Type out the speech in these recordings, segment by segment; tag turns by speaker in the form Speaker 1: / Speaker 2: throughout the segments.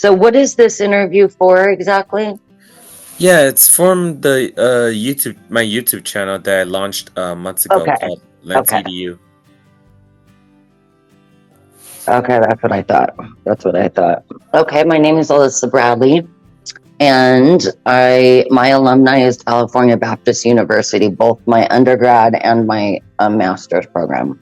Speaker 1: So what is this interview for exactly?
Speaker 2: Yeah, it's from the my YouTube channel that I launched months ago
Speaker 1: Okay.
Speaker 2: called Let's
Speaker 1: Okay.
Speaker 2: EDU.
Speaker 1: Okay, that's what I thought. That's what I thought. Okay, my name is Alyssa Bradley, and my alumni is California Baptist University, both my undergrad and my master's program.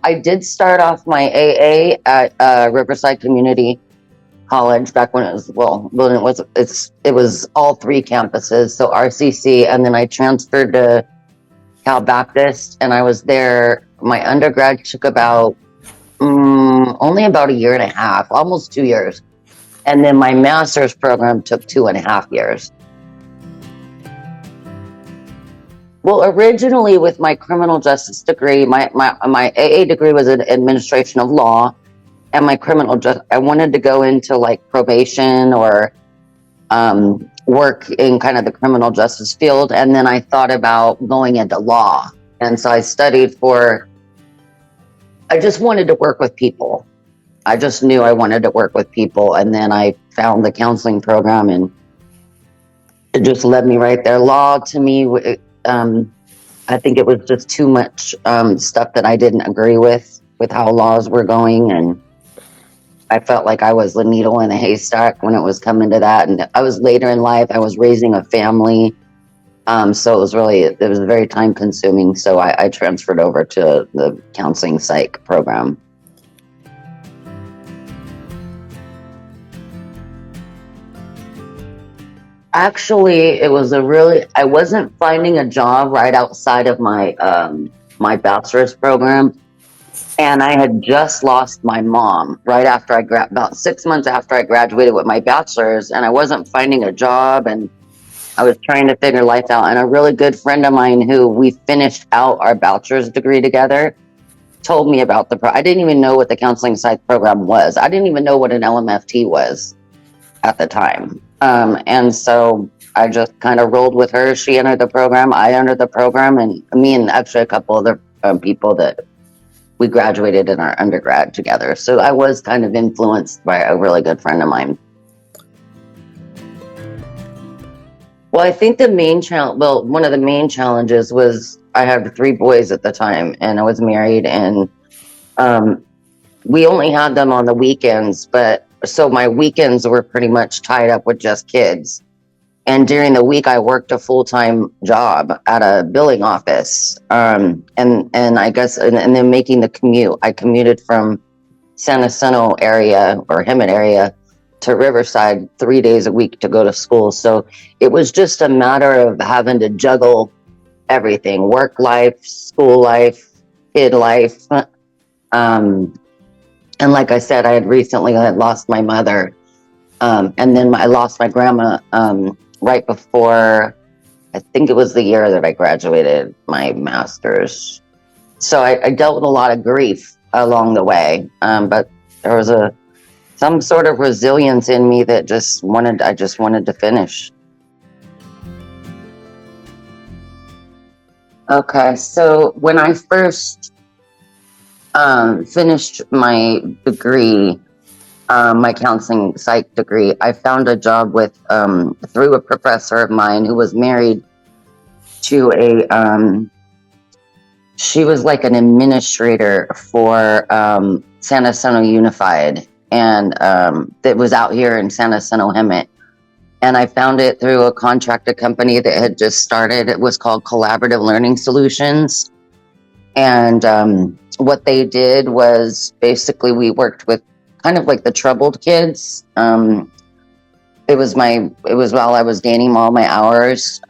Speaker 1: I did start off my AA at Riverside Community College back when it was all three campuses, so RCC, and then I transferred to Cal Baptist, and I was there. My undergrad took about only about a year and a half, almost 2 years, and then my master's program took 2.5 years. Well, originally with my criminal justice degree, my AA degree was in administration of law, and my I wanted to go into like probation or work in kind of the criminal justice field. And then I thought about going into law. And so I just wanted to work with people. I just knew I wanted to work with people. And then I found the counseling program, and it just led me right there. Law to me, I think it was just too much stuff that I didn't agree with how laws were going. And I felt like I was the needle in a haystack when it was coming to that. And I was later in life, I was raising a family. So it was very time consuming. So I transferred over to the counseling psych program. Actually, I wasn't finding a job right outside of my bachelor's program. And I had just lost my mom right after about 6 months after I graduated with my bachelor's, and I wasn't finding a job, and I was trying to figure life out. And a really good friend of mine who we finished out our bachelor's degree together told me about I didn't even know what the counseling psych program was. I didn't even know what an LMFT was at the time. And so I just kind of rolled with her. She entered the program, I entered the program, and me and actually a couple other people that we graduated in our undergrad together. So I was kind of influenced by a really good friend of mine. Well, I think one of the main challenges was I had 3 boys at the time, and I was married, and we only had them on the weekends, so my weekends were pretty much tied up with just kids. And during the week, I worked a full-time job at a billing office. And I guess, and then making the commute, I commuted from San Jacinto area or Hemet area to Riverside 3 days a week to go to school. So it was just a matter of having to juggle everything: work life, school life, kid life. And like I said, I had recently lost my mother. And then I lost my grandma right before, I think it was the year that I graduated my master's. So I dealt with a lot of grief along the way. But there was some sort of resilience in me that I just wanted to finish. Okay, so when I first finished my degree, my counseling psych degree, I found a job through a professor of mine who was married to she was like an administrator for San Jacinto Unified, and that was out here in San Jacinto Hemet. And I found it through a contracted company that had just started. It was called Collaborative Learning Solutions. And what they did was basically we worked with kind of like the troubled kids. It was while I was gaining all my hours.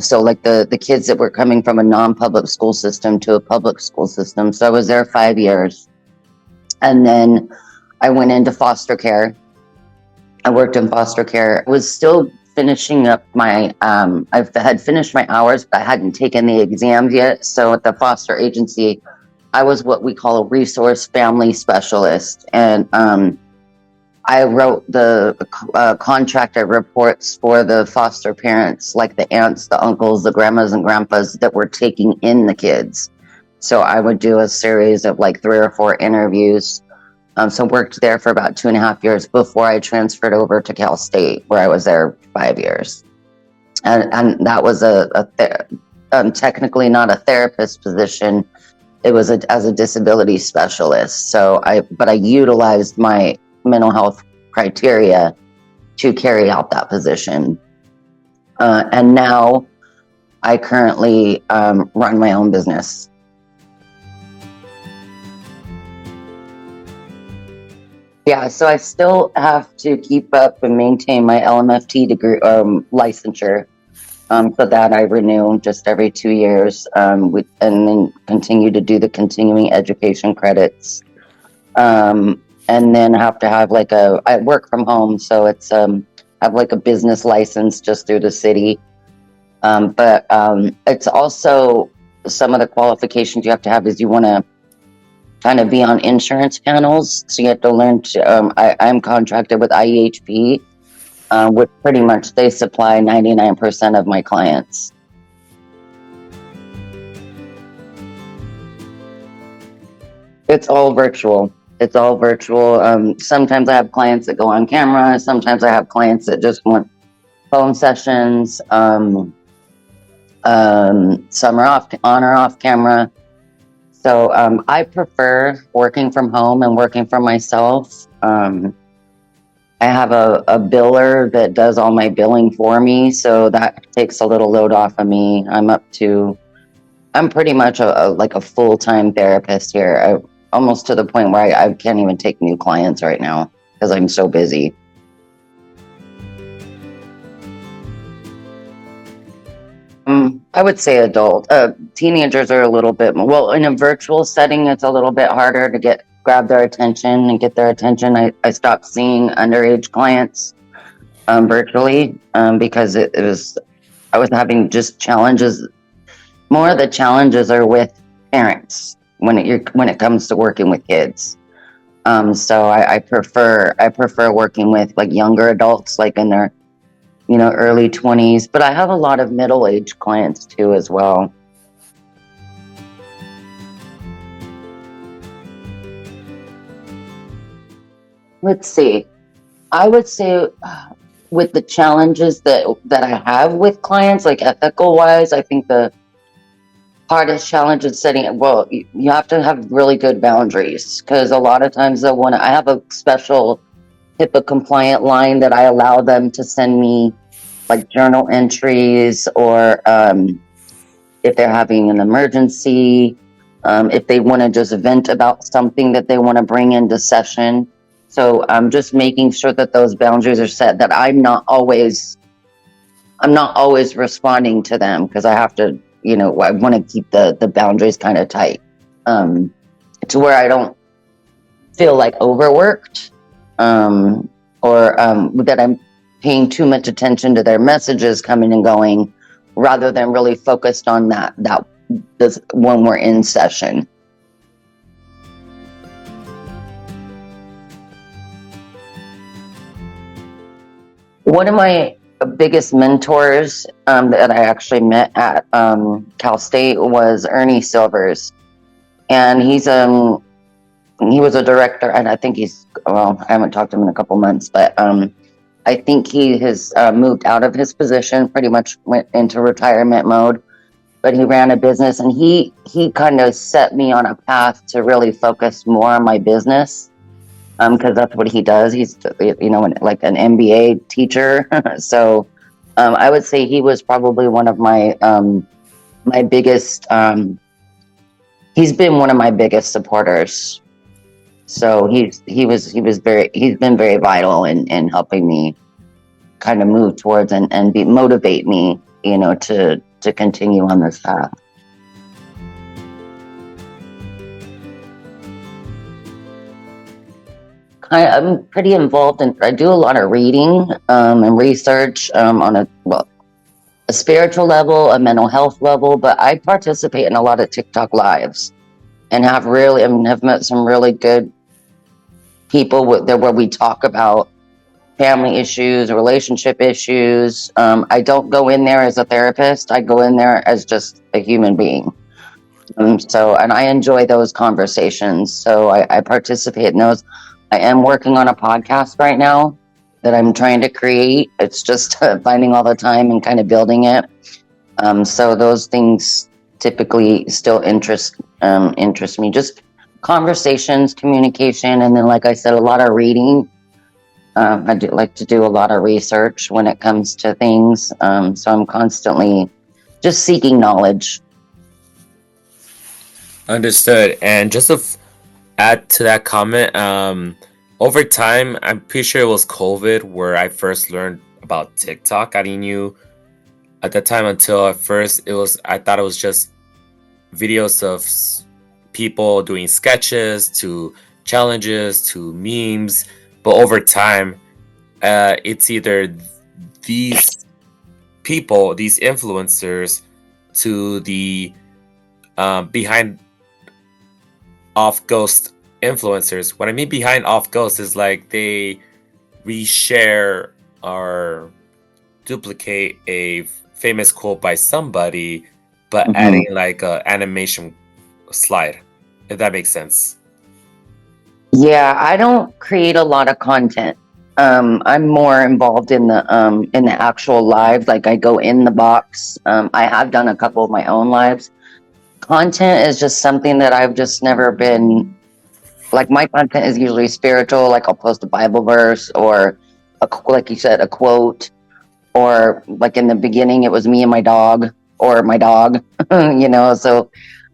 Speaker 1: So like the kids that were coming from a non-public school system to a public school system. So I was there 5 years. And then I went into foster care. I worked in foster care. I was still finishing up I had finished my hours, but I hadn't taken the exams yet. So at the foster agency, I was what we call a resource family specialist. And I wrote the contractor reports for the foster parents, like the aunts, the uncles, the grandmas and grandpas that were taking in the kids. So I would do a series of like 3 or 4 interviews. So worked there for about 2.5 years before I transferred over to Cal State, where I was there 5 years. And that was technically not a therapist position. It was as a disability specialist. But I utilized my mental health criteria to carry out that position. And now I currently run my own business. Yeah, so I still have to keep up and maintain my LMFT degree licensure, so that I renew just every 2 years, and then continue to do the continuing education credits. And then have to have like I work from home, so it's I have like a business license just through the city. But it's also some of the qualifications you have to have is you want to kind of be on insurance panels. So you have to learn to, I'm contracted with IEHP, which pretty much they supply 99% of my clients. It's all virtual. It's all virtual. Sometimes I have clients that go on camera. Sometimes I have clients that just want phone sessions. Some are on or off camera. So I prefer working from home and working for myself. I have a biller that does all my billing for me, so that takes a little load off of me. I'm pretty much like a full-time therapist here, almost to the point where I can't even take new clients right now because I'm so busy. I would say adult. Teenagers are a little bit more, well, in a virtual setting, it's a little bit harder to grab their attention and get their attention. I stopped seeing underage clients virtually because I was having just challenges. More of the challenges are with parents when it comes to working with kids. So I prefer working with like younger adults, like in their early 20s, but I have a lot of middle-aged clients too as well. Let's see. I would say with the challenges that I have with clients, like ethical wise, I think the hardest challenge is setting, well, you have to have really good boundaries, because a lot of times I have a special HIPAA compliant line that I allow them to send me like journal entries, or if they're having an emergency, if they want to just vent about something that they want to bring into session. So I'm just making sure that those boundaries are set, that I'm not always responding to them, because I have to, I want to keep the boundaries kind of tight, to where I don't feel like overworked, or that I'm paying too much attention to their messages coming and going, rather than really focused on that when we're in session. One of my biggest mentors that I actually met at Cal State was Ernie Silvers, and he was a director, and I think I haven't talked to him in a couple months, but I think he has moved out of his position, pretty much went into retirement mode, but he ran a business, and he kind of set me on a path to really focus more on my business, because that's what he does. He's, like an MBA teacher. So I would say he was probably one of my biggest, he's been one of my biggest supporters. So he's been very vital in helping me kind of move towards and motivate me, to continue on this path. I'm pretty involved I do a lot of reading and research on a spiritual level, a mental health level, but I participate in a lot of TikTok lives and have met some really good people where we talk about family issues, relationship issues. I don't go in there as a therapist. I go in there as just a human being. And I enjoy those conversations. So I participate in those. I am working on a podcast right now that I'm trying to create. It's just finding all the time and kind of building it. So those things typically still interest me. Just conversations, communication, and then, like I said, a lot of reading. I do like to do a lot of research when it comes to things. So I'm constantly just seeking knowledge.
Speaker 2: Understood. And just to add to that comment, over time, I'm pretty sure it was COVID where I first learned about TikTok. I didn't knew at that time until at first I thought it was just videos of people doing sketches to challenges to memes. But over time, it's either these people, these influencers, to the behind off ghost influencers. What I mean behind off ghost is like they reshare or duplicate a famous quote by somebody, but adding like a animation slide, if that makes sense.
Speaker 1: Yeah, I don't create a lot of content. I'm more involved in the actual live. Like I go in the box. I have done a couple of my own lives. Content is just something that I've just never been like. My content is usually spiritual. Like I'll post a Bible verse or like you said, a quote, or like in the beginning, it was me and my dog or my dog. So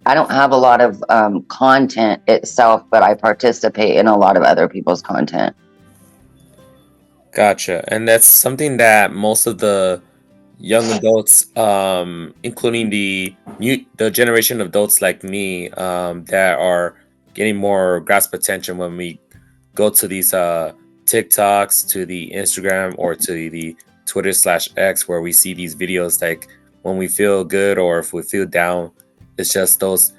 Speaker 1: I don't have a lot of content itself, but I participate in a lot of other people's content.
Speaker 2: Gotcha. And that's something that most of the young adults, including the generation of adults like me, that are getting more grasp attention when we go to these TikToks, to the Instagram, or to the Twitter/X, where we see these videos. Like when we feel good or if we feel down, it's just those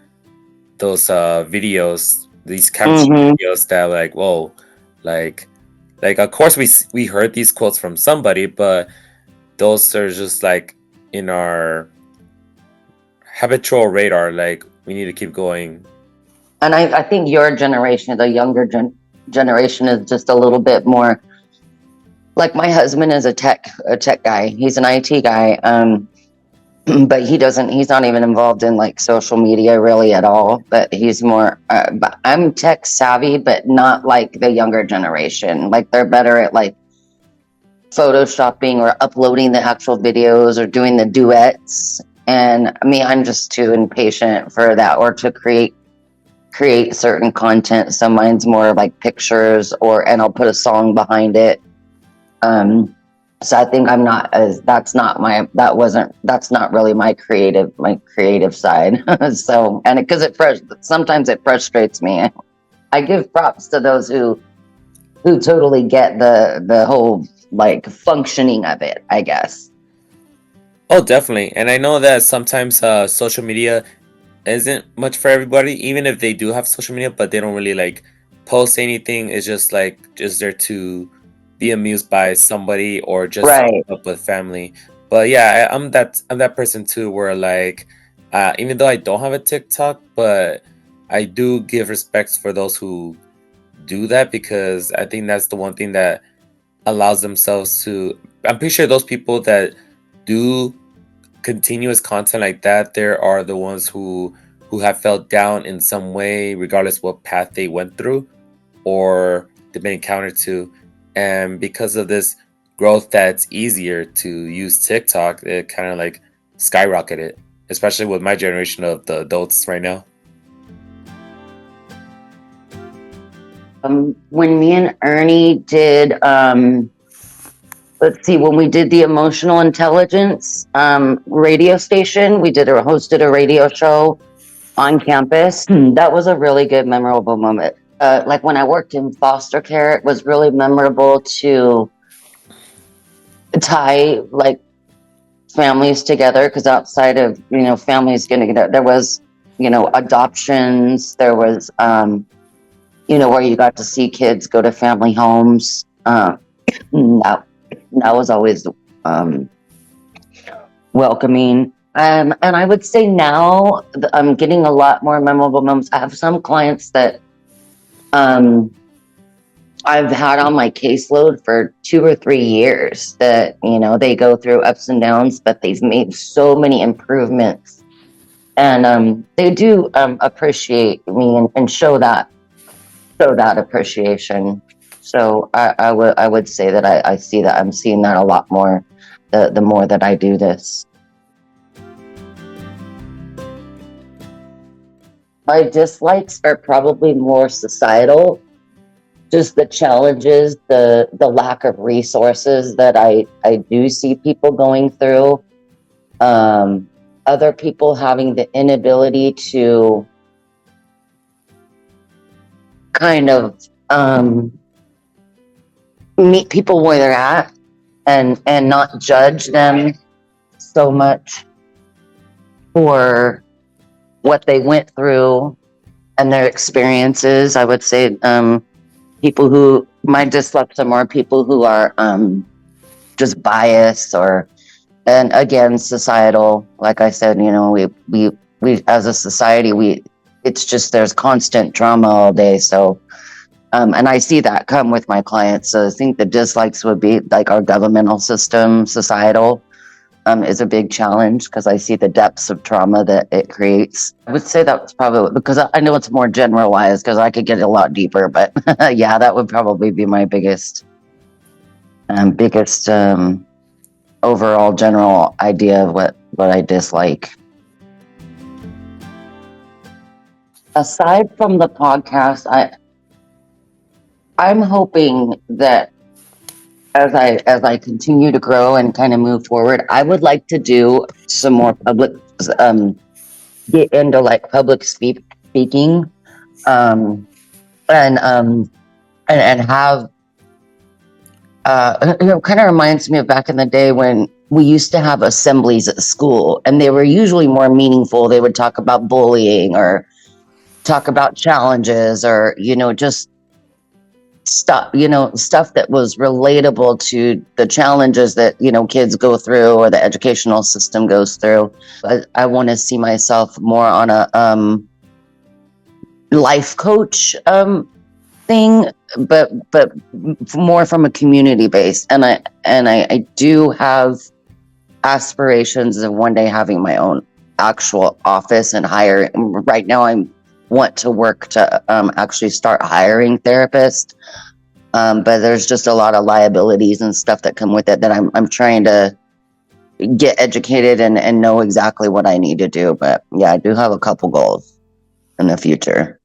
Speaker 2: videos, these caption videos that like, whoa, like of course we heard these quotes from somebody, but those are just like in our habitual radar. Like we need to keep going.
Speaker 1: And I think your generation, the younger generation, is just a little bit more. Like my husband is a tech guy. He's an IT guy. But he's not even involved in like social media really at all, but he's more but I'm tech savvy, but not like the younger generation. Like they're better at like photoshopping or uploading the actual videos or doing the duets, and I'm just too impatient for that, or to create certain content. So mine's more like pictures, and I'll put a song behind it. So I think I'm not as that's not really my creative side. So, and because sometimes it frustrates me. I give props to those who totally get the whole like functioning of it, I guess.
Speaker 2: Oh, definitely. And I know that sometimes social media isn't much for everybody, even if they do have social media, but they don't really like post anything. It's just like just there to be amused by somebody or just
Speaker 1: Right.
Speaker 2: up with family. But yeah, I'm that person too, where like even though I don't have a TikTok, but I do give respects for those who do that, because I think that's the one thing that allows themselves to. I'm pretty sure those people that do continuous content like that, there are the ones who have felt down in some way, regardless what path they went through or they've been encountered to. And because of this growth, that's easier to use TikTok, it kind of like skyrocketed, especially with my generation of the adults right now.
Speaker 1: When me and Ernie did let's see, when we did the emotional intelligence radio station, we hosted a radio show on campus. That was a really good, memorable moment. Like when I worked in foster care, it was really memorable to tie like families together, because outside of families getting together, there was adoptions, there was where you got to see kids go to family homes. That was always um, welcoming. And I would say now I'm getting a lot more memorable moments. I have some clients that um, I've had on my caseload for 2 or 3 years that, they go through ups and downs, but they've made so many improvements. And they do appreciate me and show that appreciation. So I would say that I see that I'm seeing that a lot more the more that I do this. My dislikes are probably more societal, just the challenges, the lack of resources that I do see people going through. Other people having the inability to kind of meet people where they're at and not judge them so much for what they went through and their experiences. I would say people who my dislikes are more people who are just biased and again societal. Like I said, we as a society it's just there's constant drama all day. So and I see that come with my clients. So I think the dislikes would be like our governmental system, societal, is a big challenge because I see the depths of trauma that it creates. I would say that's probably because I know it's more generalized because I could get a lot deeper, but yeah, that would probably be my biggest overall general idea of what I dislike. Aside from the podcast, I'm hoping that as I continue to grow and kind of move forward, I would like to do some more um, get into like public speaking, um, and have kind of reminds me of back in the day when we used to have assemblies at school, and they were usually more meaningful. They would talk about bullying or talk about challenges or just stuff that was relatable to the challenges that kids go through or the educational system goes through. I want to see myself more on a life coach thing, but more from a community base. And I do have aspirations of one day having my own actual office and hire. Right now I want to work to actually start hiring therapists, but there's just a lot of liabilities and stuff that come with it that I'm trying to get educated and know exactly what I need to do. But yeah, I do have a couple goals in the future.